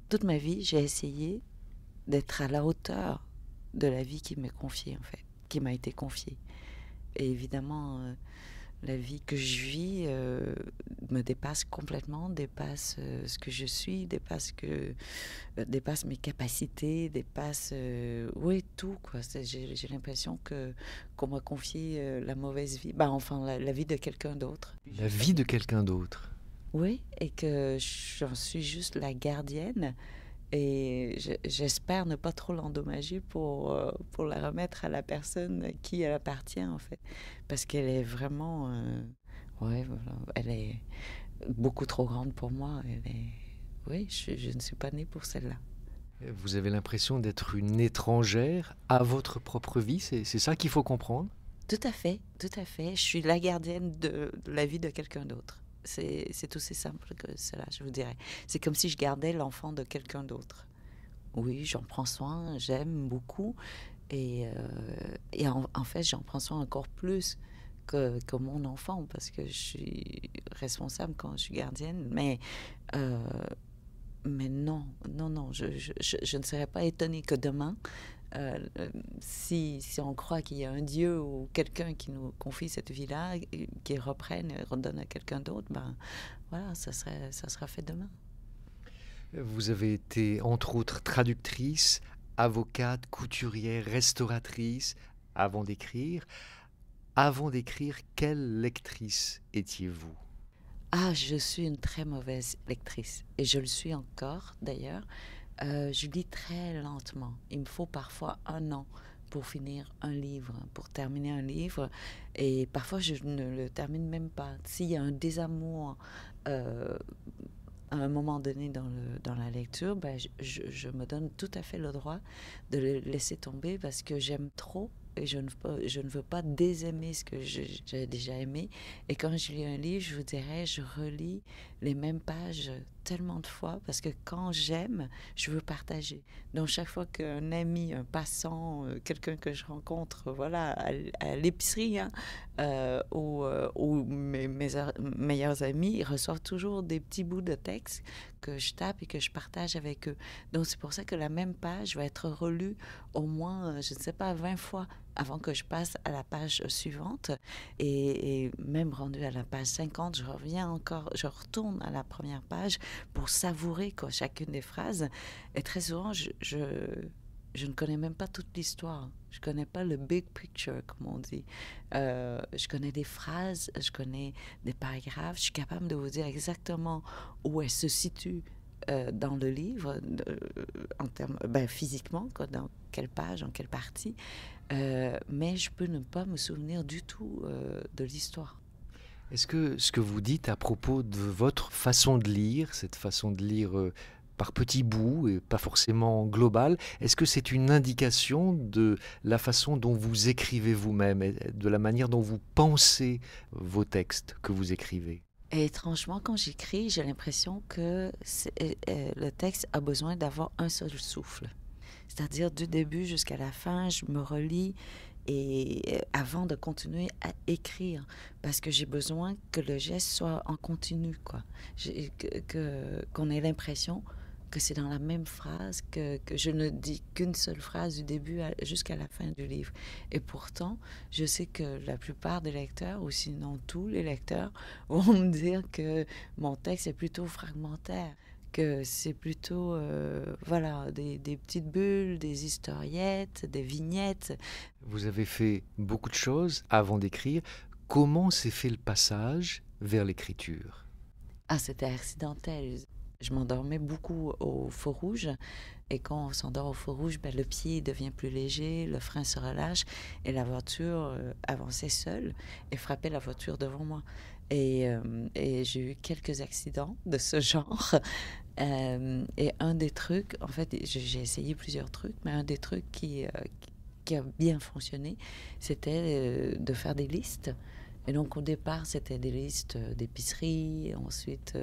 toute ma vie, j'ai essayé d'être à la hauteur de la vie qui m'est confiée, en fait, qui m'a été confiée. Et évidemment, la vie que je vis me dépasse complètement, dépasse ce que je suis, dépasse mes capacités, dépasse, oui, tout, quoi. J'ai l'impression que qu'on m'a confié la mauvaise vie, ben, enfin, la vie de quelqu'un d'autre. La vie de quelqu'un d'autre. Oui, et que j'en suis juste la gardienne. Et j'espère ne pas trop l'endommager pour la remettre à la personne à qui elle appartient, en fait. Parce qu'elle est vraiment... ouais, voilà, elle est beaucoup trop grande pour moi. Oui, je ne suis pas née pour celle-là. Vous avez l'impression d'être une étrangère à votre propre vie, c'est ça qu'il faut comprendre? Tout à fait, tout à fait. Je suis la gardienne de la vie de quelqu'un d'autre. C'est aussi simple que cela, je vous dirais. C'est comme si je gardais l'enfant de quelqu'un d'autre. Oui, j'en prends soin, j'aime beaucoup. Et en fait, j'en prends soin encore plus que mon enfant parce que je suis responsable quand je suis gardienne. Euh, mais non, non, non, je ne serais pas étonnée que demain, si on croit qu'il y a un Dieu ou quelqu'un qui nous confie cette vie-là, qu'il reprenne et redonne à quelqu'un d'autre, ben voilà, ça sera fait demain. Vous avez été, entre autres, traductrice, avocate, couturière, restauratrice, avant d'écrire. Avant d'écrire, quelle lectrice étiez-vous? Ah, je suis une très mauvaise lectrice et je le suis encore d'ailleurs. Je lis très lentement. Il me faut parfois un an pour finir un livre, pour terminer un livre. Et parfois, je ne le termine même pas. S'il y a un désamour euh, à un moment donné dans la lecture, ben, je me donne tout à fait le droit de le laisser tomber parce que j'aime trop et je ne veux pas désaimer ce que j'ai déjà aimé. Et quand je lis un livre, je vous dirais, je relis les mêmes pages tellement de fois parce que quand j'aime, je veux partager. Donc chaque fois qu'un ami, un passant, quelqu'un que je rencontre, voilà, à l'épicerie, hein, ou mes meilleurs amis, ils reçoivent toujours des petits bouts de texte que je tape et que je partage avec eux. Donc c'est pour ça que la même page va être relue au moins, je ne sais pas, 20 fois avant que je passe à la page suivante. Et même rendu à la page 50, je reviens encore, je retourne à la première page pour savourer quoi, chacune des phrases. Et très souvent, je ne connais même pas toute l'histoire. Je connais pas le big picture, comme on dit. Je connais des phrases, je connais des paragraphes. Je suis capable de vous dire exactement où elle se situe dans le livre, en termes, ben, physiquement, quoi, dans quelle page, en quelle partie. Mais je peux ne pas me souvenir du tout de l'histoire. Est-ce que ce que vous dites à propos de votre façon de lire, cette façon de lire par petits bouts et pas forcément globale, est-ce que c'est une indication de la façon dont vous écrivez vous-même, et de la manière dont vous pensez vos textes que vous écrivez? Et étrangement, quand j'écris, j'ai l'impression que le texte a besoin d'avoir un seul souffle. C'est-à-dire du début jusqu'à la fin, je me relis et avant de continuer à écrire parce que j'ai besoin que le geste soit en continu quoi. Qu'on ait l'impression que c'est dans la même phrase que je ne dis qu'une seule phrase du début jusqu'à la fin du livre. Et pourtant, je sais que la plupart des lecteurs, ou sinon tous les lecteurs, vont me dire que mon texte est plutôt fragmentaire, que c'est plutôt voilà, des petites bulles, des historiettes, des vignettes. Vous avez fait beaucoup de choses avant d'écrire. Comment s'est fait le passage vers l'écriture? Ah, c'était accidentel. Je m'endormais beaucoup au feu rouge et quand on s'endort au feu rouge, ben, le pied devient plus léger, le frein se relâche et la voiture avançait seule et frappait la voiture devant moi. Et j'ai eu quelques accidents de ce genre. Et un des trucs, en fait, j'ai essayé plusieurs trucs, mais un des trucs qui a bien fonctionné, c'était de faire des listes. Et donc au départ, c'était des listes d'épicerie, ensuite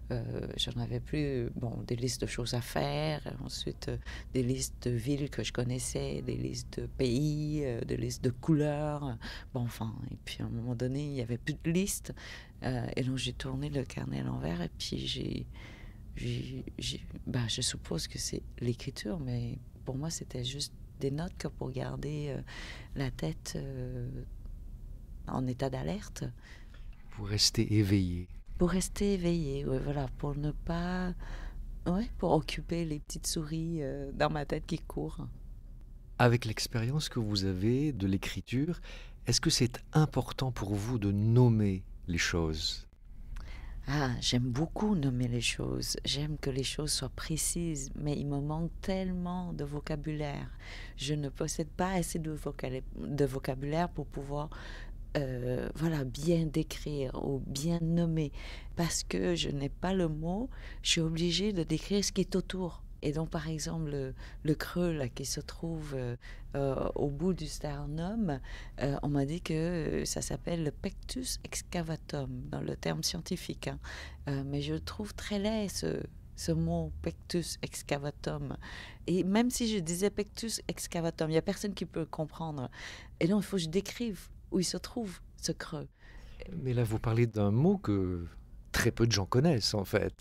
j'en avais plus, bon, des listes de choses à faire, ensuite des listes de villes que je connaissais, des listes de pays, des listes de couleurs, bon enfin, et puis à un moment donné, il n'y avait plus de listes, et donc j'ai tourné le carnet à l'envers, et puis je suppose que c'est l'écriture, mais pour moi, c'était juste des notes que pour garder la tête en état d'alerte. Pour rester éveillé. Pour rester éveillé, ouais, voilà, pour ne pas... Ouais, pour occuper les petites souris dans ma tête qui courent. Avec l'expérience que vous avez de l'écriture, est-ce que c'est important pour vous de nommer les choses? Ah, j'aime beaucoup nommer les choses. J'aime que les choses soient précises, mais il me manque tellement de vocabulaire. Je ne possède pas assez de vocabulaire pour pouvoir voilà, bien décrire ou bien nommer. Parce que je n'ai pas le mot, je suis obligée de décrire ce qui est autour. Et donc, par exemple, le creux là, qui se trouve au bout du sternum, on m'a dit que ça s'appelle le pectus excavatum, dans le terme scientifique. Hein. Mais je le trouve très laid, ce mot pectus excavatum. Et même si je disais pectus excavatum, il n'y a personne qui peut comprendre. Et donc, il faut que je décrive où il se trouve, ce creux. Mais là, vous parlez d'un mot que très peu de gens connaissent, en fait.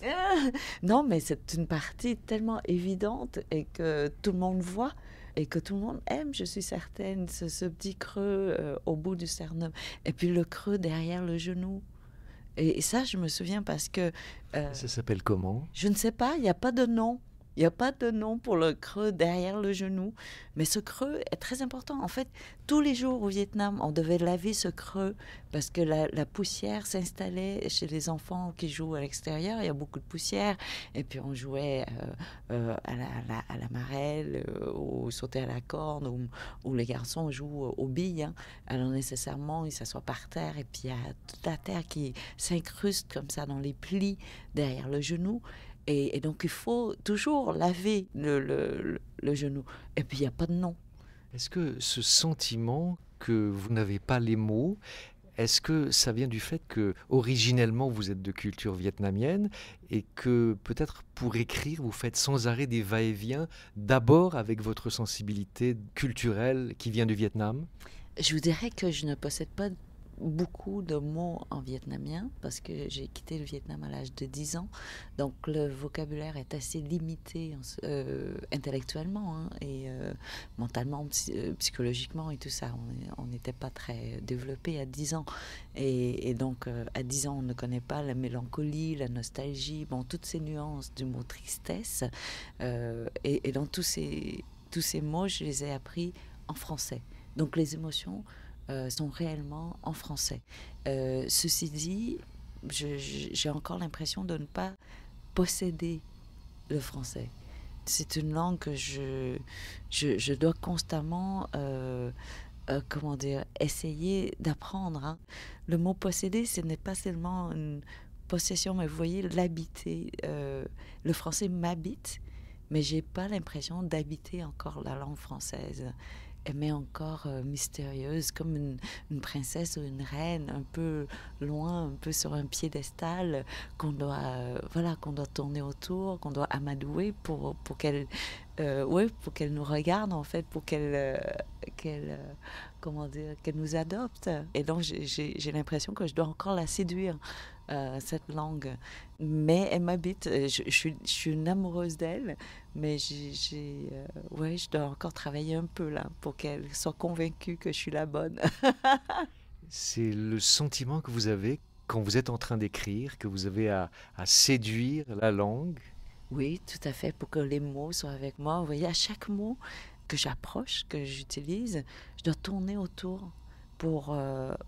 Non, mais c'est une partie tellement évidente et que tout le monde voit et que tout le monde aime, je suis certaine, ce petit creux au bout du sternum. Et puis le creux derrière le genou. Et ça, je me souviens parce que... Ça s'appelle comment? je ne sais pas, il n'y a pas de nom. Il n'y a pas de nom pour le creux derrière le genou. Mais ce creux est très important. En fait, tous les jours au Vietnam, on devait laver ce creux parce que la poussière s'installait chez les enfants qui jouent à l'extérieur. Il y a beaucoup de poussière. Et puis on jouait à la marelle, ou sauter à la corde, ou les garçons jouent aux billes. Hein. Alors nécessairement, ils s'assoient par terre et puis il y a toute la terre qui s'incruste comme ça dans les plis derrière le genou. Et donc, il faut toujours laver le genou. Et puis, il n'y a pas de nom. Est-ce que ce sentiment que vous n'avez pas les mots, est-ce que ça vient du fait que originellement vous êtes de culture vietnamienne et que peut-être pour écrire vous faites sans arrêt des va-et-vient d'abord avec votre sensibilité culturelle qui vient du Vietnam? Je vous dirais que je ne possède pas beaucoup de mots en vietnamien parce que j'ai quitté le Vietnam à l'âge de 10 ans. Donc le vocabulaire est assez limité intellectuellement hein, et mentalement, psychologiquement et tout ça. On n'était pas très développé à 10 ans. Et donc à 10 ans, on ne connaît pas la mélancolie, la nostalgie, bon, toutes ces nuances du mot tristesse. Et donc tous ces mots, je les ai appris en français. Donc les émotions sont réellement en français. Ceci dit, j'ai encore l'impression de ne pas posséder le français. C'est une langue que je dois constamment, comment dire, essayer d'apprendre. Hein. Le mot posséder, ce n'est pas seulement une possession, mais vous voyez, l'habiter. Le français m'habite, mais j'ai pas l'impression d'habiter encore la langue française. Elle m'est encore mystérieuse, comme une princesse ou une reine, un peu loin, un peu sur un piédestal, voilà, qu'on doit tourner autour, qu'on doit amadouer pour qu'elle pour qu'elle nous regarde, en fait, pour comment dire, qu'elle nous adopte. Et donc, j'ai l'impression que je dois encore la séduire, cette langue. Mais elle m'habite. Je suis une amoureuse d'elle, mais ouais, je dois encore travailler un peu là pour qu'elle soit convaincue que je suis la bonne. C'est le sentiment que vous avez quand vous êtes en train d'écrire, que vous avez à séduire la langue. Oui, tout à fait, pour que les mots soient avec moi. Vous voyez, à chaque mot que j'approche, que j'utilise, je dois tourner autour pour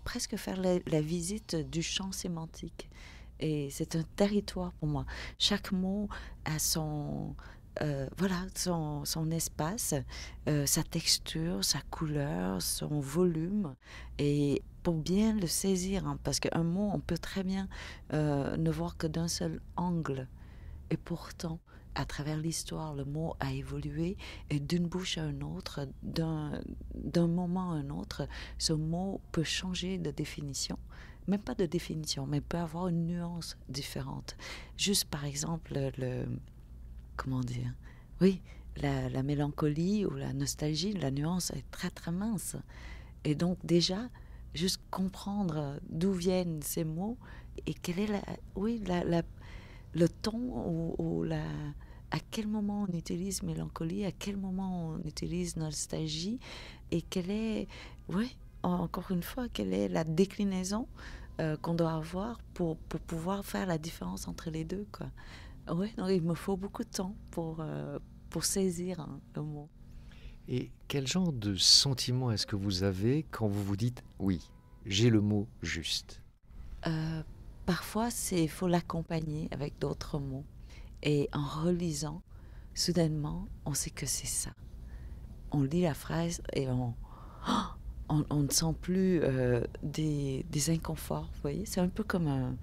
presque faire la visite du champ sémantique. Et c'est un territoire pour moi. Chaque mot a voilà, son espace, sa texture, sa couleur, son volume. Et pour bien le saisir, hein, parce qu'un mot, on peut très bien ne voir que d'un seul angle. Et pourtant, à travers l'histoire, le mot a évolué et d'une bouche à une autre, d'un moment à un autre, ce mot peut changer de définition. Même pas de définition, mais peut avoir une nuance différente. Juste par exemple, comment dire? Oui, la mélancolie ou la nostalgie, la nuance est très très mince. Et donc déjà, juste comprendre d'où viennent ces mots et quelle est le ton à quel moment on utilise mélancolie, à quel moment on utilise nostalgie, et quelle est, ouais, encore une fois, quelle est la déclinaison qu'on doit avoir pour pouvoir faire la différence entre les deux, quoi. Ouais, donc il me faut beaucoup de temps pour saisir, hein, le mot. Et quel genre de sentiment est-ce que vous avez quand vous vous dites oui, j'ai le mot juste? Euh, Parfois, il faut l'accompagner avec d'autres mots. Et en relisant, soudainement, on sait que c'est ça. On lit la phrase et on ne sent plus des inconforts. Vous voyez, c'est un peu comme un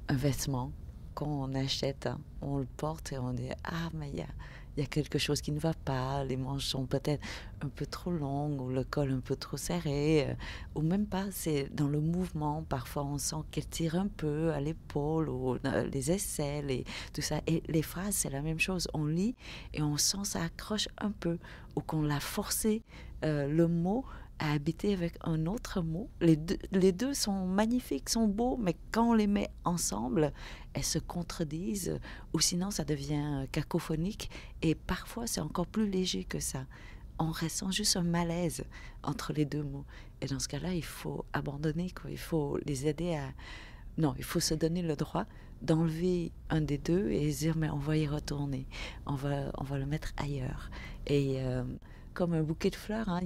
vêtement qu'on achète, hein. On le porte et on dit ah, mais il y a quelque chose qui ne va pas. Les manches sont peut-être un peu trop longues ou le col un peu trop serré, ou même pas. C'est dans le mouvement. Parfois, on sent qu'elle tire un peu à l'épaule ou les aisselles et tout ça. Et les phrases, c'est la même chose. On lit et on sent ça accroche un peu, ou qu'on l'a forcé, le mot à habiter avec un autre mot. Les deux sont magnifiques, sont beaux, mais quand on les met ensemble, elles se contredisent, ou sinon ça devient cacophonique, et parfois c'est encore plus léger que ça. On ressent juste un malaise entre les deux mots. Et dans ce cas-là, il faut abandonner, quoi. Il faut les aider à... Non, il faut se donner le droit d'enlever un des deux et se dire, mais on va y retourner. On va le mettre ailleurs. Et comme un bouquet de fleurs, hein,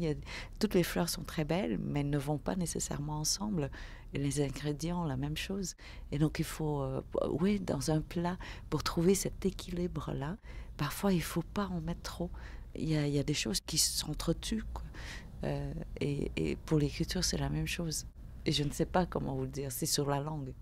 toutes les fleurs sont très belles, mais elles ne vont pas nécessairement ensemble. Et les ingrédients, la même chose. Et donc, il faut, oui, dans un plat, pour trouver cet équilibre-là, parfois, il ne faut pas en mettre trop. Il y a des choses qui s'entretuent, quoi. Et pour l'écriture, c'est la même chose. Et je ne sais pas comment vous le dire, c'est sur la langue.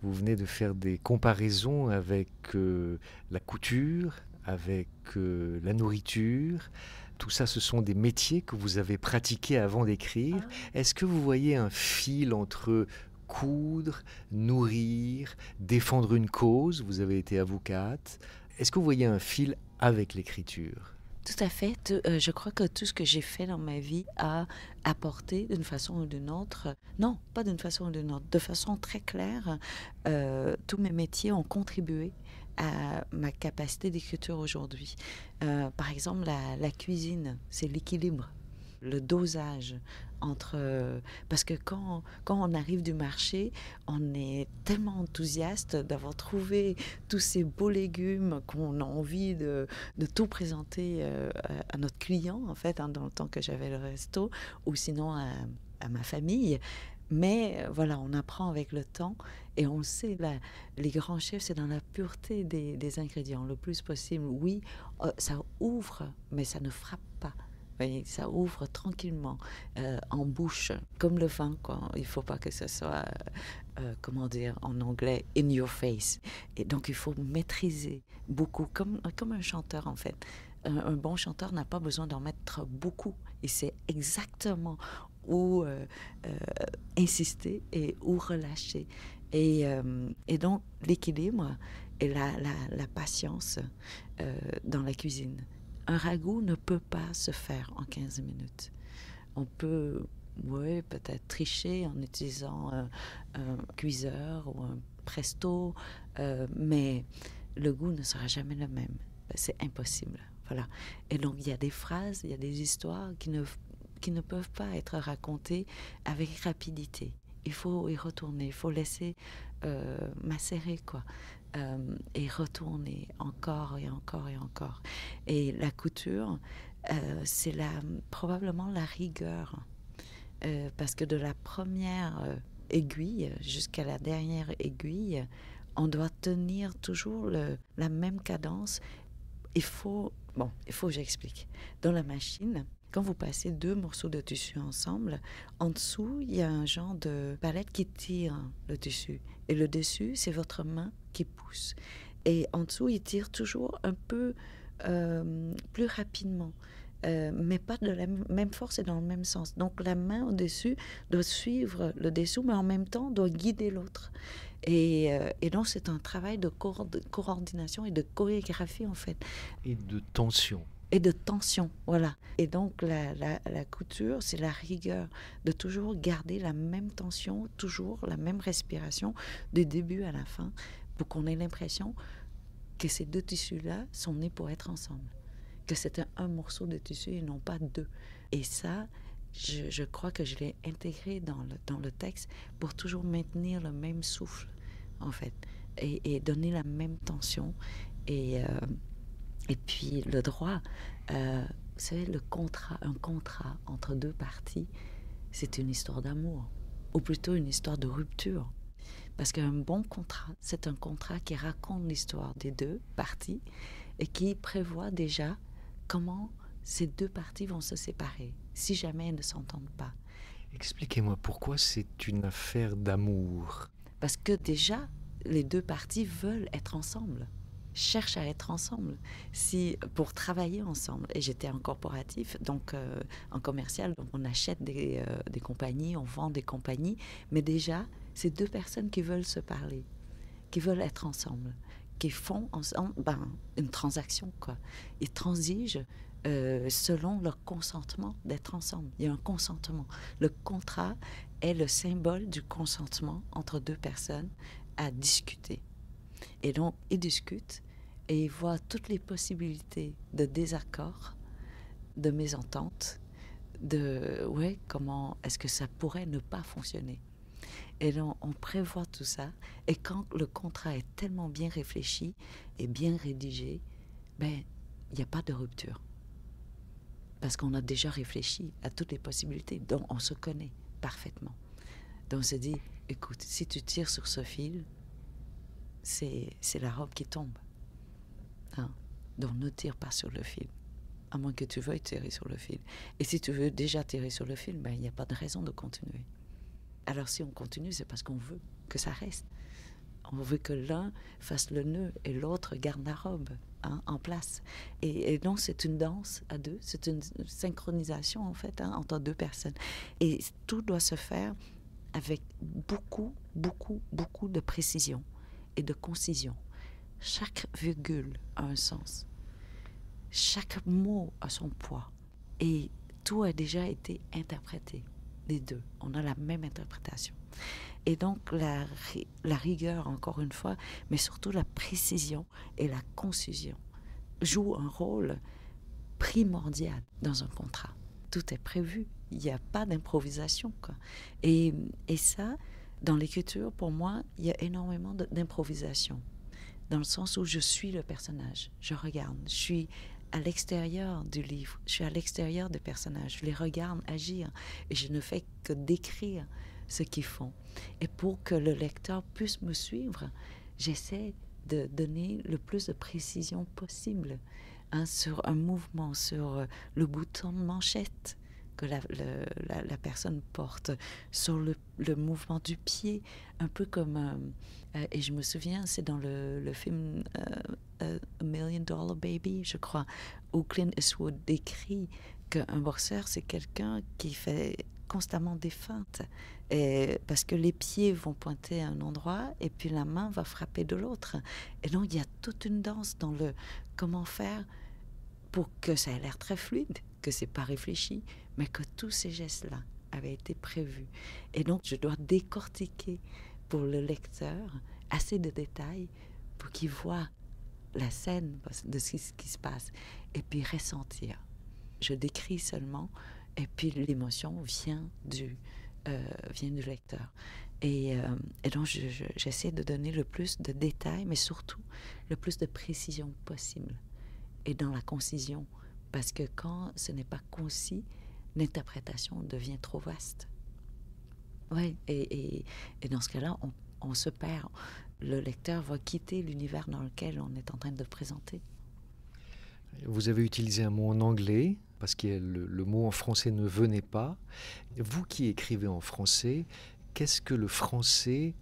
Vous venez de faire des comparaisons avec la couture, avec la nourriture. Tout ça, ce sont des métiers que vous avez pratiqués avant d'écrire. Est-ce que vous voyez un fil entre coudre, nourrir, défendre une cause? Vous avez été avocate. Est-ce que vous voyez un fil avec l'écriture? Tout à fait. Je crois que tout ce que j'ai fait dans ma vie a apporté d'une façon ou d'une autre, non, pas d'une façon ou d'une autre, de façon très claire, tous mes métiers ont contribué à ma capacité d'écriture aujourd'hui. Par exemple, la cuisine, c'est l'équilibre, le dosage entre... parce que quand on arrive du marché, on est tellement enthousiaste d'avoir trouvé tous ces beaux légumes qu'on a envie de tout présenter à notre client, en fait, hein, dans le temps que j'avais le resto, ou sinon à ma famille. Mais voilà, on apprend avec le temps et on sait, les grands chefs, c'est dans la pureté des ingrédients, le plus possible. Oui, ça ouvre, mais ça ne frappe pas. Vous voyez, ça ouvre tranquillement en bouche, comme le vin, quoi. Il ne faut pas que ce soit, comment dire en anglais, in your face. Et donc, il faut maîtriser beaucoup, comme un chanteur, en fait. Un bon chanteur n'a pas besoin d'en mettre beaucoup. Il sait exactement où insister et où relâcher. Et donc, l'équilibre et la patience dans la cuisine. Un ragoût ne peut pas se faire en 15 minutes. On peut, ouais, peut-être tricher en utilisant un cuiseur ou un presto, mais le goût ne sera jamais le même. C'est impossible. Voilà. Et donc, il y a des phrases, il y a des histoires qui ne peuvent pas être racontées avec rapidité. Il faut y retourner, il faut laisser macérer, quoi. Et retourner encore et encore et encore. Et la couture, c'est probablement la rigueur. Parce que de la première aiguille jusqu'à la dernière aiguille, on doit tenir toujours la même cadence. Il faut que j'explique. Dans la machine, quand vous passez deux morceaux de tissu ensemble, en dessous, il y a un genre de palette qui tire le tissu. Et le dessus, c'est votre main qui pousse. Et en dessous, il tire toujours un peu plus rapidement. Mais pas de la même force et dans le même sens. Donc la main au-dessus doit suivre le dessous, mais en même temps doit guider l'autre. Et donc c'est un travail de coordination et de chorégraphie, en fait. Et de tension. Et de tension, voilà. Et donc la couture, c'est la rigueur de toujours garder la même tension, toujours la même respiration du début à la fin, pour qu'on ait l'impression que ces deux tissus-là sont nés pour être ensemble, que c'était un morceau de tissu et non pas deux. Et ça, je crois que je l'ai intégré dans le texte pour toujours maintenir le même souffle, en fait, et donner la même tension. Et puis le droit, vous savez, un contrat entre deux parties, c'est une histoire d'amour, ou plutôt une histoire de rupture. Parce qu'un bon contrat, c'est un contrat qui raconte l'histoire des deux parties et qui prévoit déjà comment ces deux parties vont se séparer, si jamais elles ne s'entendent pas. Expliquez-moi pourquoi c'est une affaire d'amour. Parce que déjà, les deux parties veulent être ensemble, cherchent à être ensemble, pour travailler ensemble. Et j'étais en corporatif, donc en commercial, donc on achète des compagnies, on vend des compagnies, mais déjà, c'est deux personnes qui veulent se parler, qui veulent être ensemble, qui font ensemble une transaction, quoi. Ils transigent selon leur consentement d'être ensemble. Il y a un consentement. Le contrat est le symbole du consentement entre deux personnes à discuter. Et donc, ils discutent et ils voient toutes les possibilités de désaccord, de mésentente, comment est-ce que ça pourrait ne pas fonctionner. Et donc, on prévoit tout ça. Et quand le contrat est tellement bien réfléchi et bien rédigé, il n'y a pas de rupture. Parce qu'on a déjà réfléchi à toutes les possibilités. Donc, on se connaît parfaitement. Donc, on se dit, écoute, si tu tires sur ce fil, c'est la robe qui tombe. Hein? Donc, ne tire pas sur le fil. À moins que tu veuilles tirer sur le fil. Et si tu veux déjà tirer sur le fil, il n'y a pas de raison de continuer. Alors si on continue, c'est parce qu'on veut que ça reste. On veut que l'un fasse le nœud et l'autre garde la robe en place. Et donc c'est une danse à deux, c'est une synchronisation en fait entre deux personnes. Et tout doit se faire avec beaucoup, beaucoup, beaucoup de précision et de concision. Chaque virgule a un sens. Chaque mot a son poids. Et tout a déjà été interprété. Les deux, on a la même interprétation. Et donc la rigueur, encore une fois, mais surtout la précision et la concision jouent un rôle primordial dans un contrat. Tout est prévu, il n'y a pas d'improvisation, quoi. Et ça, dans l'écriture, pour moi, il y a énormément d'improvisation, dans le sens où je suis le personnage, je regarde, je suis à l'extérieur du livre, je suis à l'extérieur des personnages, je les regarde agir et je ne fais que décrire ce qu'ils font. Et pour que le lecteur puisse me suivre, j'essaie de donner le plus de précision possible sur un mouvement, sur le bouton de manchette que la personne porte, sur le mouvement du pied, un peu comme... et je me souviens, c'est dans le film A Million Dollar Baby, je crois, où Clint Eastwood décrit qu'un boxeur, c'est quelqu'un qui fait constamment des feintes, parce que les pieds vont pointer à un endroit et puis la main va frapper de l'autre. Et donc, il y a toute une danse dans le comment faire pour que ça ait l'air très fluide, que c'est pas réfléchi, mais que tous ces gestes-là avaient été prévus. Et donc, je dois décortiquer pour le lecteur assez de détails pour qu'il voit la scène de ce qui se passe et puis ressentir. Je décris seulement et puis l'émotion vient du lecteur. Et donc, j'essaie de donner le plus de détails, mais surtout le plus de précision possible. Et dans la concision, parce que quand ce n'est pas concis, l'interprétation devient trop vaste. Oui, et dans ce cas-là, on se perd. Le lecteur va quitter l'univers dans lequel on est en train de le présenter. Vous avez utilisé un mot en anglais, parce que le mot en français ne venait pas. Vous qui écrivez en français, qu'est-ce que le français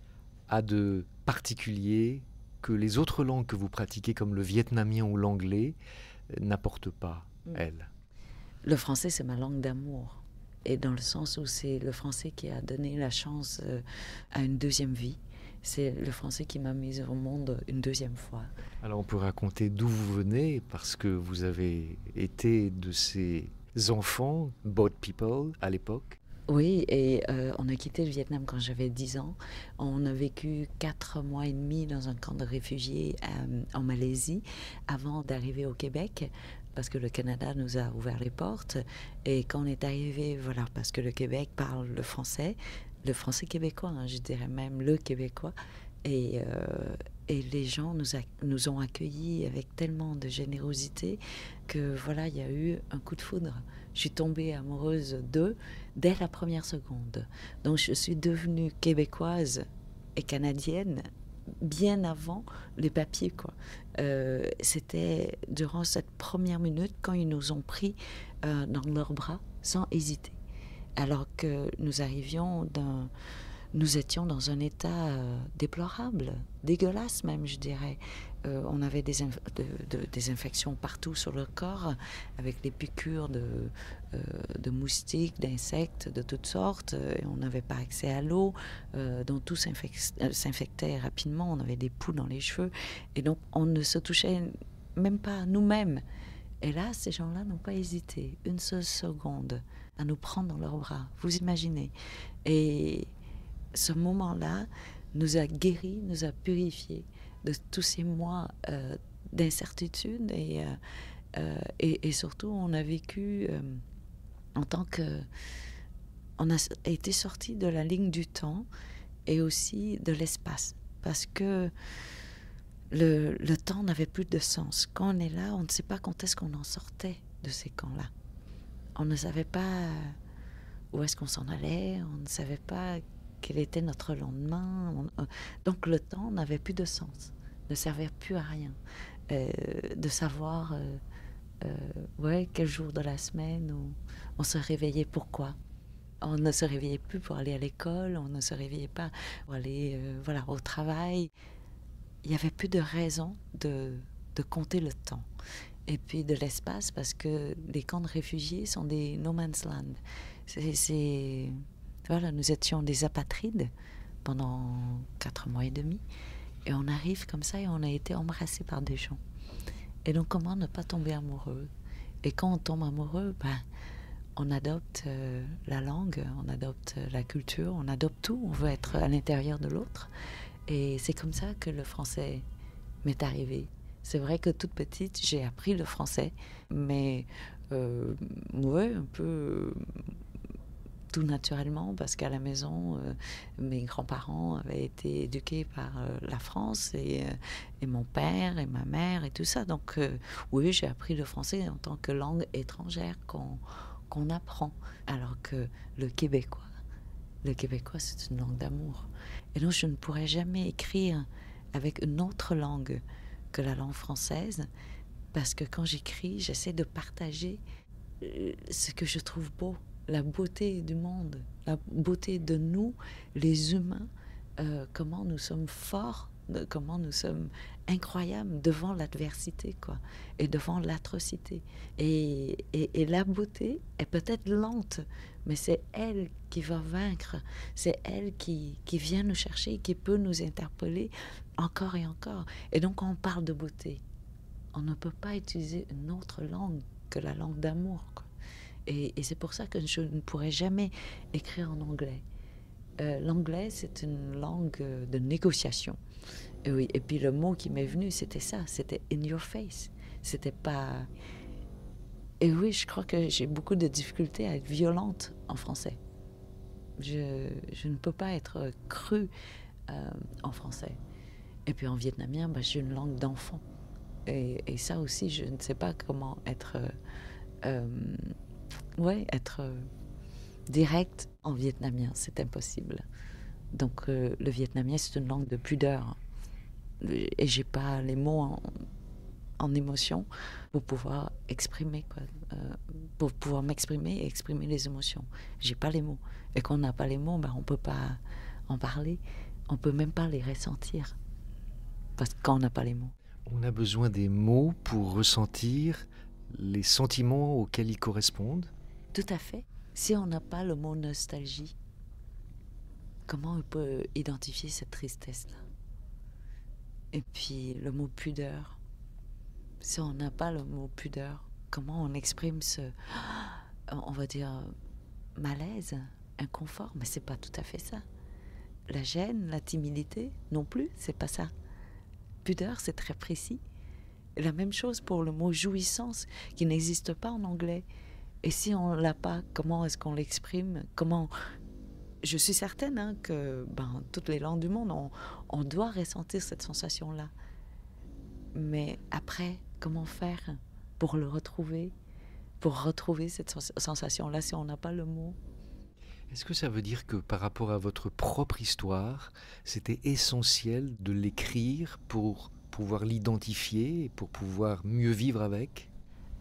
a de particulier que les autres langues que vous pratiquez, comme le vietnamien ou l'anglais, n'apportent pas, elles? Le français, c'est ma langue d'amour. Et dans le sens où c'est le français qui a donné la chance à une deuxième vie. C'est le français qui m'a mise au monde une deuxième fois. Alors on peut raconter d'où vous venez, parce que vous avez été de ces enfants, boat people, à l'époque. Oui, et on a quitté le Vietnam quand j'avais 10 ans. On a vécu 4 mois et demi dans un camp de réfugiés en Malaisie avant d'arriver au Québec, parce que le Canada nous a ouvert les portes. Et quand on est arrivé, voilà, parce que le Québec parle le français québécois, hein, je dirais même le québécois. Et, et les gens nous ont accueillis avec tellement de générosité que voilà, il y a eu un coup de foudre. Je suis tombée amoureuse d'eux dès la première seconde. Donc je suis devenue québécoise et canadienne bien avant les papiers, quoi. C'était durant cette première minute quand ils nous ont pris dans leurs bras sans hésiter. Alors que nous étions dans un état déplorable, dégueulasse même, je dirais. On avait des infections partout sur le corps, avec des piqûres de moustiques, d'insectes de toutes sortes. Et on n'avait pas accès à l'eau, donc tout s'infectait rapidement. On avait des poux dans les cheveux. Et donc, on ne se touchait même pas à nous-mêmes. Et là, ces gens-là n'ont pas hésité une seule seconde à nous prendre dans leurs bras. Vous imaginez. Et ce moment-là nous a guéris, nous a purifiés de tous ces mois d'incertitude et surtout on a vécu en tant que... On a été sorti de la ligne du temps et aussi de l'espace parce que le temps n'avait plus de sens. Quand on est là, on ne sait pas quand est-ce qu'on en sortait de ces camps-là. On ne savait pas où est-ce qu'on s'en allait, on ne savait pas quel était notre lendemain. Donc le temps n'avait plus de sens, ne servait plus à rien. De savoir ouais, quel jour de la semaine on se réveillait, pourquoi. On ne se réveillait plus pour aller à l'école, on ne se réveillait pas pour aller voilà, au travail. Il n'y avait plus de raison de compter le temps. Et puis de l'espace, parce que les camps de réfugiés sont des no man's land. Voilà, nous étions des apatrides pendant 4 mois et demi. Et on arrive comme ça et on a été embrassés par des gens. Et donc, comment ne pas tomber amoureux? Et quand on tombe amoureux, ben, on adopte la langue, on adopte la culture, on adopte tout. On veut être à l'intérieur de l'autre. Et c'est comme ça que le français m'est arrivé. C'est vrai que toute petite, j'ai appris le français, mais ouais, un peu tout naturellement, parce qu'à la maison, mes grands-parents avaient été éduqués par la France et mon père et ma mère et tout ça. Donc oui, j'ai appris le français en tant que langue étrangère qu'on apprend. Alors que le québécois, c'est une langue d'amour. Et donc je ne pourrais jamais écrire avec une autre langue que la langue française, parce que quand j'écris, j'essaie de partager ce que je trouve beau, la beauté du monde, la beauté de nous, les humains, comment nous sommes forts, comment nous sommes incroyables devant l'adversité, quoi, et devant l'atrocité. Et la beauté est peut-être lente, mais c'est elle qui va vaincre, c'est elle qui vient nous chercher, qui peut nous interpeller encore et encore. Et donc, quand on parle de beauté, on ne peut pas utiliser une autre langue que la langue d'amour, quoi. Et c'est pour ça que je ne pourrais jamais écrire en anglais. L'anglais, c'est une langue de négociation. Et oui, et puis le mot qui m'est venu, c'était ça, c'était in your face. C'était pas... Et oui, je crois que j'ai beaucoup de difficultés à être violente en français. Je ne peux pas être crue en français. Et puis en vietnamien, bah, j'ai une langue d'enfant. Et ça aussi, je ne sais pas comment être... ouais, être direct en vietnamien, c'est impossible. Donc le vietnamien, c'est une langue de pudeur. Et j'ai pas les mots en émotion pour pouvoir exprimer, quoi. Pour pouvoir m'exprimer et exprimer les émotions. J'ai pas les mots. Et quand on n'a pas les mots, ben, on peut pas en parler. On peut même pas les ressentir. Parce que quand on n'a pas les mots. On a besoin des mots pour ressentir les sentiments auxquels ils correspondent. Tout à fait. Si on n'a pas le mot nostalgie, comment on peut identifier cette tristesse-là? Et puis le mot pudeur. Si on n'a pas le mot pudeur, comment on exprime ce, on va dire, malaise? inconfort, mais c'est pas tout à fait ça. La gêne, la timidité, non plus, c'est pas ça. Pudeur, c'est très précis. Et la même chose pour le mot jouissance, qui n'existe pas en anglais. Et si on l'a pas, comment est-ce qu'on l'exprime? Comment... Je suis certaine que toutes les langues du monde, on doit ressentir cette sensation-là. Mais après, comment faire pour le retrouver? Pour retrouver cette sensation-là si on n'a pas le mot? Est-ce que ça veut dire que par rapport à votre propre histoire, c'était essentiel de l'écrire pour pouvoir l'identifier et pour pouvoir mieux vivre avec?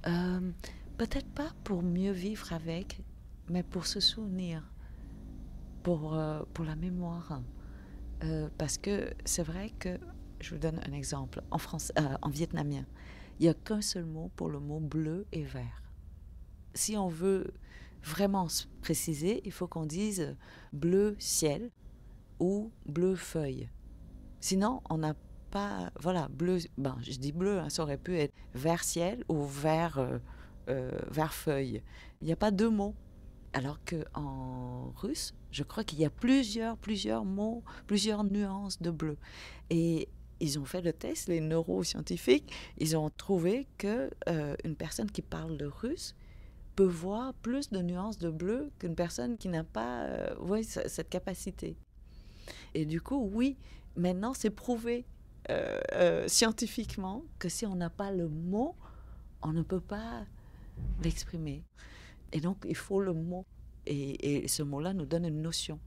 Euh, Peut-être pas pour mieux vivre avec, mais pour se souvenir, pour la mémoire. Parce que c'est vrai que, je vous donne un exemple, en vietnamien, il n'y a qu'un seul mot pour le mot bleu et vert. Si on veut vraiment se préciser, il faut qu'on dise bleu ciel ou bleu feuille. Sinon, on n'a pas... Voilà, bleu... je dis bleu, ça aurait pu être vert ciel ou vert feuille. Il n'y a pas deux mots. Alors qu'en russe, je crois qu'il y a plusieurs mots, plusieurs nuances de bleu. Et ils ont fait le test, les neuroscientifiques, ils ont trouvé que une personne qui parle le russe peut voir plus de nuances de bleu qu'une personne qui n'a pas cette capacité. Et du coup, oui, maintenant c'est prouvé scientifiquement que si on n'a pas le mot, on ne peut pas l'exprimer. Et donc, il faut le mot. Et ce mot-là nous donne une notion.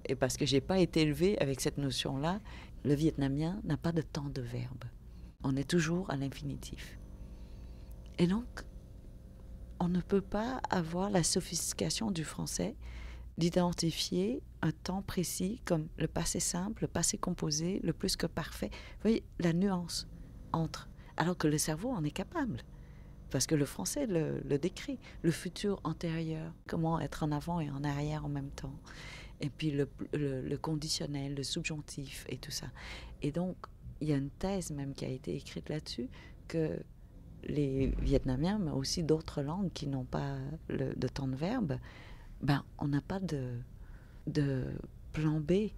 Et parce que je n'ai pas été élevée avec cette notion-là, le vietnamien n'a pas de temps de verbe. On est toujours à l'infinitif. Et donc, on ne peut pas avoir la sophistication du français d'identifier un temps précis comme le passé simple, le passé composé, le plus que parfait. Vous voyez, la nuance entre. Alors que le cerveau en est capable. Parce que le français le décrit. Le futur antérieur, comment être en avant et en arrière en même temps. Et puis le conditionnel, le subjonctif et tout ça. Et donc, il y a une thèse même qui a été écrite là-dessus, que les Vietnamiens, mais aussi d'autres langues qui n'ont pas de temps de verbe, on n'a pas de plan B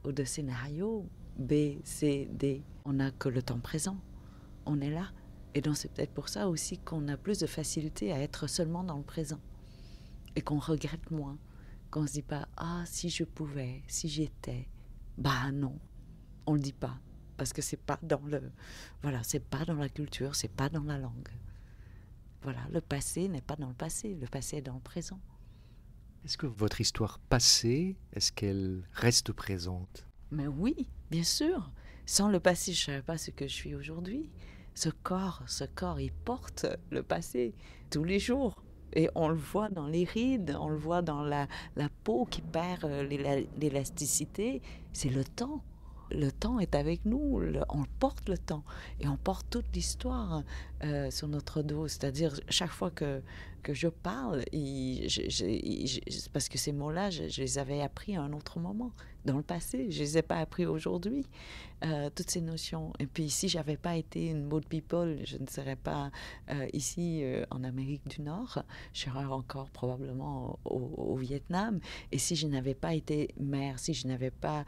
ou de scénario B, C, D. On n'a que le temps présent. On est là. Et donc c'est peut-être pour ça aussi qu'on a plus de facilité à être seulement dans le présent. Et qu'on regrette moins. Qu'on ne se dit pas « Ah, si je pouvais, si j'étais ». Non, on ne le dit pas. Parce que c'est pas dans c'est pas dans la culture, c'est pas dans la langue. Voilà, le passé n'est pas dans le passé, le passé est dans le présent. Est-ce que votre histoire passée, est-ce qu'elle reste présente? Mais oui, bien sûr. Sans le passé, je ne savais pas ce que je suis aujourd'hui. Ce corps, il porte le passé tous les jours. Et on le voit dans les rides, on le voit dans la peau qui perd l'élasticité. C'est le temps. Le temps est avec nous, on porte le temps. Et on porte toute l'histoire sur notre dos. C'est-à-dire, chaque fois que je parle, parce que ces mots-là, je les avais appris à un autre moment, dans le passé. Je ne les ai pas appris aujourd'hui, toutes ces notions. Et puis, si je n'avais pas été une boat people, je ne serais pas ici en Amérique du Nord. Je serais encore probablement au Vietnam. Et si je n'avais pas été mère, si je n'avais pas...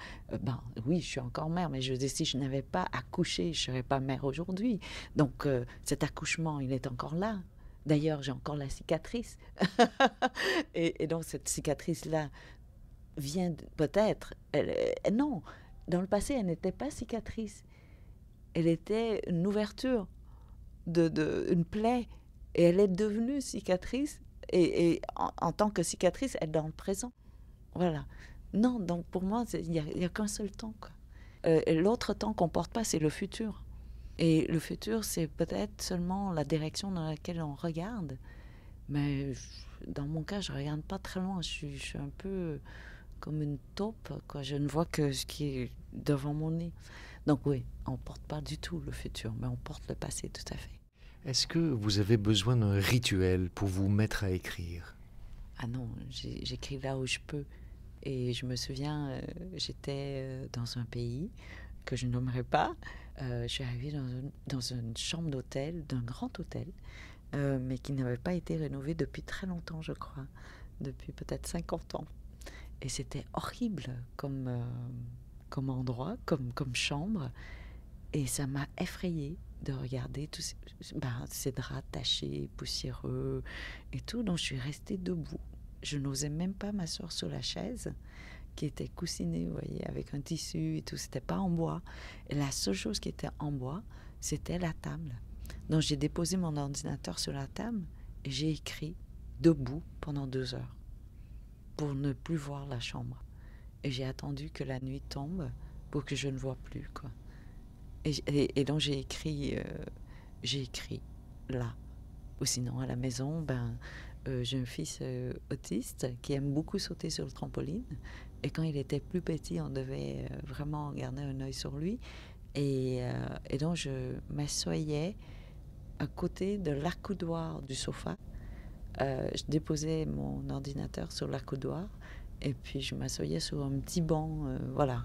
oui, je suis encore mère, mais je veux dire, si je n'avais pas accouché, je ne serais pas mère aujourd'hui. Donc, cet accouchement, il est encore là. D'ailleurs, j'ai encore la cicatrice. et donc, cette cicatrice-là vient peut-être... non, dans le passé, elle n'était pas cicatrice. Elle était une ouverture, une plaie. Et elle est devenue cicatrice. Et en tant que cicatrice, elle est dans le présent. Voilà. Non, donc pour moi, il n'y a qu'un seul temps, quoi. L'autre temps qu'on ne porte pas, c'est le futur. Et le futur, c'est peut-être seulement la direction dans laquelle on regarde. Mais dans mon cas, je ne regarde pas très loin. Je suis un peu comme une taupe, quoi. Je ne vois que ce qui est devant mon nez. Donc oui, on ne porte pas du tout le futur, mais on porte le passé, tout à fait. Est-ce que vous avez besoin d'un rituel pour vous mettre à écrire? Ah non, j'écris là où je peux. Et je me souviens, j'étais dans un pays que je nommerai pas. Je suis arrivée dans une chambre d'hôtel, d'un grand hôtel, mais qui n'avait pas été rénové depuis très longtemps, je crois. Depuis peut-être 50 ans. Et c'était horrible comme endroit, comme chambre. Et ça m'a effrayée de regarder tous ces draps tachés, poussiéreux et tout. Donc je suis restée debout. Je n'osais même pas m'asseoir sur la chaise qui était coussinée, vous voyez, avec un tissu et tout. C'était pas en bois. Et la seule chose qui était en bois, c'était la table. Donc j'ai déposé mon ordinateur sur la table et j'ai écrit debout pendant 2 heures pour ne plus voir la chambre. Et j'ai attendu que la nuit tombe pour que je ne vois plus, quoi. Et donc j'ai écrit là. Ou sinon à la maison, j'ai un fils autiste qui aime beaucoup sauter sur le trampoline. Et quand il était plus petit, on devait vraiment garder un œil sur lui. Et donc je m'assoyais à côté de l'accoudoir du sofa. Je déposais mon ordinateur sur l'accoudoir et puis je m'assoyais sur un petit banc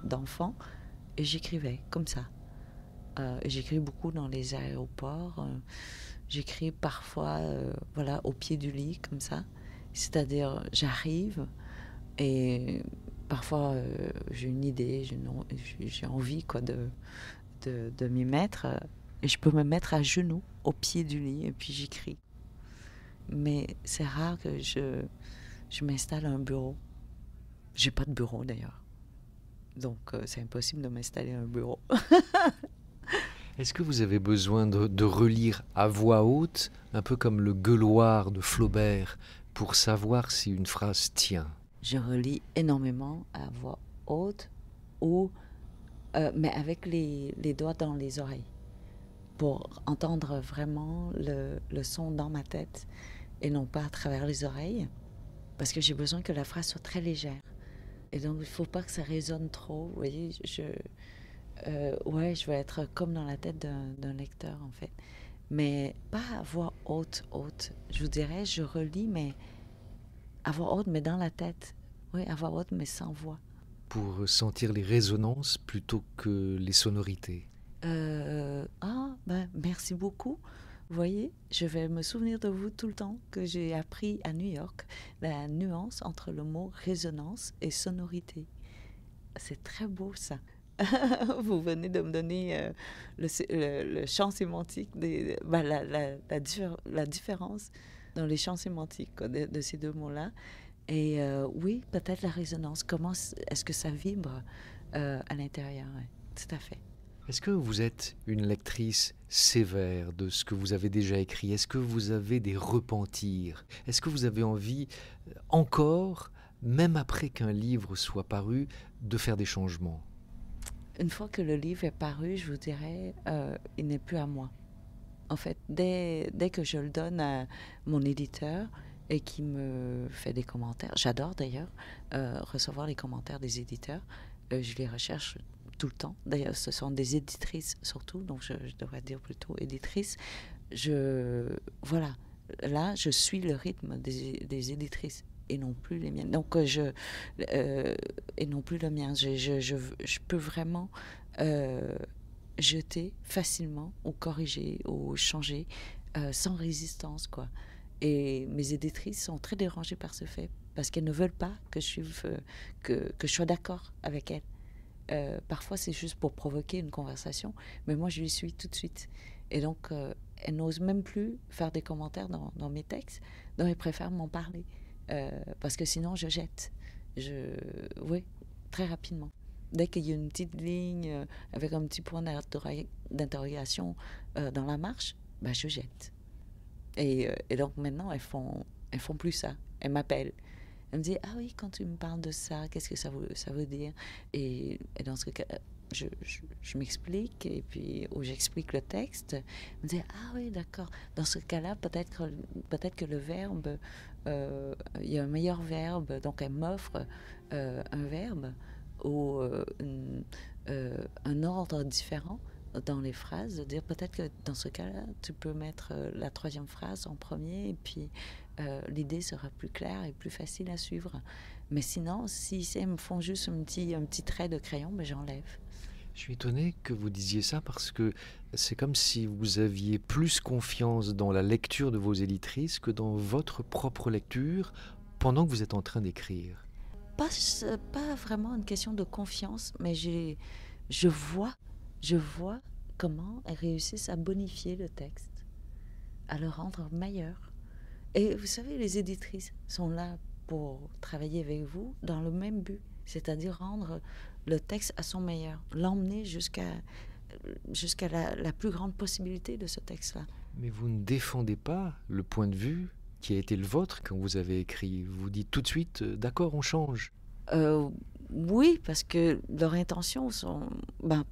d'enfant et j'écrivais comme ça. J'écris beaucoup dans les aéroports. J'écris parfois au pied du lit, comme ça. C'est-à-dire, j'arrive et parfois j'ai une idée, j'ai envie quoi, de m'y mettre. Et je peux me mettre à genoux au pied du lit et puis j'écris. Mais c'est rare que je m'installe à un bureau. J'ai pas de bureau d'ailleurs. Donc c'est impossible de m'installer à un bureau. Est-ce que vous avez besoin de relire à voix haute, un peu comme le gueuloir de Flaubert, pour savoir si une phrase tient? Je relis énormément à voix haute, mais avec les doigts dans les oreilles, pour entendre vraiment le son dans ma tête et non pas à travers les oreilles, parce que j'ai besoin que la phrase soit très légère. Et donc, il ne faut pas que ça résonne trop. Vous voyez, je veux être comme dans la tête d'un lecteur, en fait. Mais pas à voix haute. Je vous dirais, je relis, mais à voix haute, mais dans la tête. Oui, à voix haute, mais sans voix. Pour sentir les résonances plutôt que les sonorités. Merci beaucoup. Vous voyez, je vais me souvenir de vous tout le temps, que j'ai appris à New York la nuance entre le mot résonance et sonorité. C'est très beau, ça. Vous venez de me donner le champ sémantique, la différence dans les champs sémantiques quoi, de ces deux mots-là. Et oui, peut-être la résonance. Comment est-ce que ça vibre à l'intérieur? Ouais, tout à fait. Est-ce que vous êtes une lectrice sévère de ce que vous avez déjà écrit? Est-ce que vous avez des repentirs? Est-ce que vous avez envie encore, même après qu'un livre soit paru, de faire des changements? Une fois que le livre est paru, je vous dirais, il n'est plus à moi. En fait, dès que je le donne à mon éditeur et qui me fait des commentaires, j'adore d'ailleurs recevoir les commentaires des éditeurs, je les recherche tout le temps. D'ailleurs, ce sont des éditrices surtout, donc je devrais dire plutôt éditrices. Voilà, là, je suis le rythme des éditrices et non plus les miennes. Donc, et non plus le mien. Je peux vraiment jeter facilement ou corriger ou changer sans résistance, quoi. Et mes éditrices sont très dérangées par ce fait parce qu'elles ne veulent pas que je sois d'accord avec elles. Parfois, c'est juste pour provoquer une conversation, mais moi, je lui suis tout de suite. Et donc, elle n'ose même plus faire des commentaires dans mes textes, donc elle préfère m'en parler, parce que sinon, je jette. Oui, très rapidement. Dès qu'il y a une petite ligne avec un petit point d'interrogation dans la marche, je jette. Et donc, maintenant, elles font plus ça. Elles m'appellent. Elle me dit, ah oui, quand tu me parles de ça, qu'est-ce que ça veut dire? Et dans ce cas, je m'explique, et puis, ou j'explique le texte. Elle me dit, ah oui, d'accord. Dans ce cas-là, peut-être que le verbe, il y a un meilleur verbe, donc elle m'offre un verbe ou un ordre différent dans les phrases, de dire peut-être que dans ce cas-là, tu peux mettre la troisième phrase en premier et puis l'idée sera plus claire et plus facile à suivre. Mais sinon, si elles me font juste un petit trait de crayon, j'enlève. Je suis étonné que vous disiez ça parce que c'est comme si vous aviez plus confiance dans la lecture de vos éditrices que dans votre propre lecture pendant que vous êtes en train d'écrire. Pas vraiment une question de confiance, mais je vois, je vois comment elles réussissent à bonifier le texte, à le rendre meilleur. Et vous savez, les éditrices sont là pour travailler avec vous dans le même but, c'est-à-dire rendre le texte à son meilleur, l'emmener jusqu'à la plus grande possibilité de ce texte-là. Mais vous ne défendez pas le point de vue qui a été le vôtre quand vous avez écrit. Vous dites tout de suite, d'accord, on change. Euh, oui, parce que leurs intentions sont,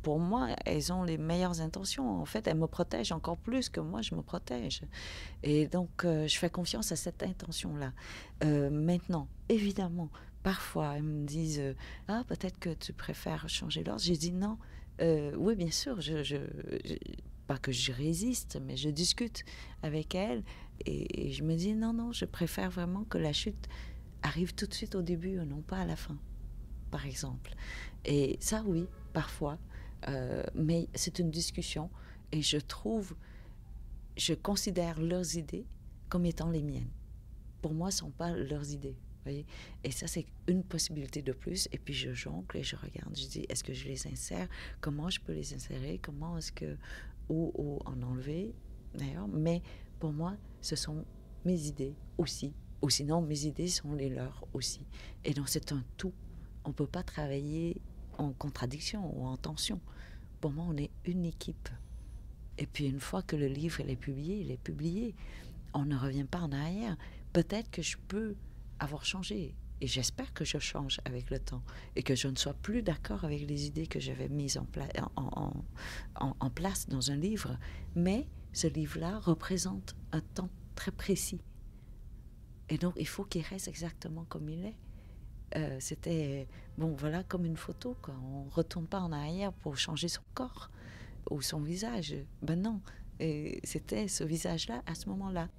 pour moi, elles ont les meilleures intentions. En fait, elles me protègent encore plus que moi, je me protège. Et donc, je fais confiance à cette intention-là. Maintenant, évidemment, parfois, elles me disent, ah, peut-être que tu préfères changer l'ordre. J'ai dit non. Oui, bien sûr, pas que je résiste, mais je discute avec elles. Et je me dis, non, non, je préfère vraiment que la chute arrive tout de suite au début et non pas à la fin, par exemple. Et ça, oui, parfois, mais c'est une discussion et je considère leurs idées comme étant les miennes. Pour moi, ce ne sont pas leurs idées. Voyez? Et ça, c'est une possibilité de plus. Et puis, je jongle et je regarde. Je dis, est-ce que je les insère? Comment je peux les insérer? Comment est-ce que... Ou en enlever, d'ailleurs. Mais pour moi, ce sont mes idées aussi. Ou sinon, mes idées sont les leurs aussi. Et donc, c'est un tout. On ne peut pas travailler en contradiction ou en tension. Pour moi, on est une équipe. Et puis, une fois que le livre il est publié, il est publié. On ne revient pas en arrière. Peut-être que je peux avoir changé. Et j'espère que je change avec le temps. Et que je ne sois plus d'accord avec les idées que j'avais mises en place dans un livre. Mais ce livre-là représente un temps très précis. Et donc, il faut qu'il reste exactement comme il est. C'était, bon, voilà, comme une photo, quoi. On ne retourne pas en arrière pour changer son corps ou son visage. Ben non. Et c'était ce visage-là à ce moment-là.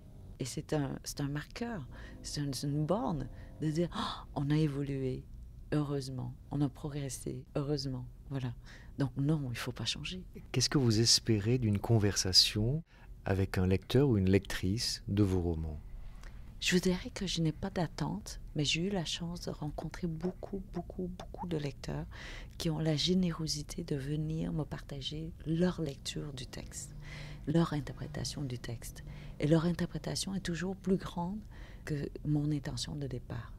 Et c'est un marqueur, c'est une borne de dire oh, on a évolué, heureusement, on a progressé, heureusement. Voilà. Donc non, il ne faut pas changer. Qu'est-ce que vous espérez d'une conversation avec un lecteur ou une lectrice de vos romans? Je vous dirais que je n'ai pas d'attente, mais j'ai eu la chance de rencontrer beaucoup, beaucoup, beaucoup de lecteurs qui ont la générosité de venir me partager leur lecture du texte, leur interprétation du texte. Et leur interprétation est toujours plus grande que mon intention de départ.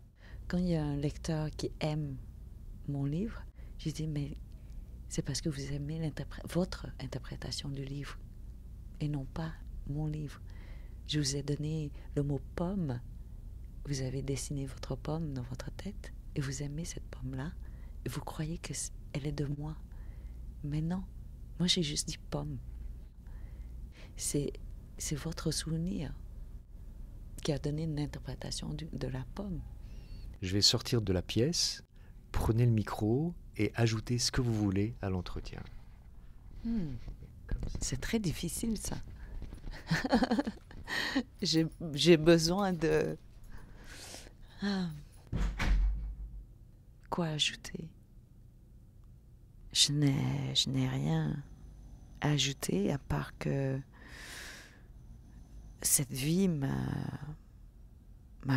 Quand il y a un lecteur qui aime mon livre, je dis, mais c'est parce que vous aimez votre interprétation du livre et non pas mon livre. Je vous ai donné le mot pomme. Vous avez dessiné votre pomme dans votre tête et vous aimez cette pomme-là et vous croyez qu'elle est de moi. Mais non, moi j'ai juste dit pomme. C'est votre souvenir qui a donné une interprétation de la pomme. Je vais sortir de la pièce, prenez le micro et ajoutez ce que vous voulez à l'entretien. C'est très difficile ça. J'ai besoin de... Quoi ajouter? Je n'ai rien à ajouter à part que cette vie m'a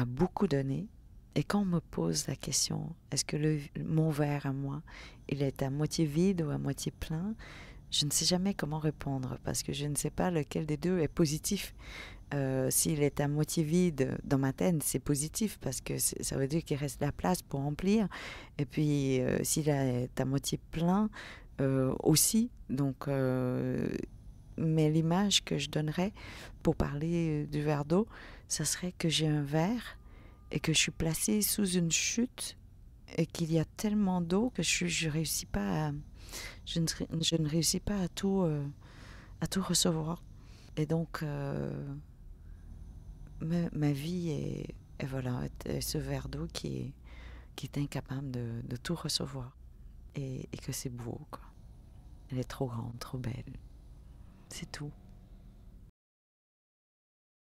beaucoup donné. Et quand on me pose la question, est-ce que mon verre à moi, il est à moitié vide ou à moitié plein? Je ne sais jamais comment répondre parce que je ne sais pas lequel des deux est positif. S'il est à moitié vide dans ma tête, c'est positif parce que ça veut dire qu'il reste de la place pour remplir. Et puis, s'il est à moitié plein, aussi. Donc, mais l'image que je donnerais pour parler du verre d'eau, ça serait que j'ai un verre et que je suis placée sous une chute et qu'il y a tellement d'eau que je réussis pas je ne réussis pas à tout recevoir. Et donc, ma vie est voilà, est ce verre d'eau qui est incapable de tout recevoir. Et que c'est beau, quoi. Elle est trop grande, trop belle. C'est tout.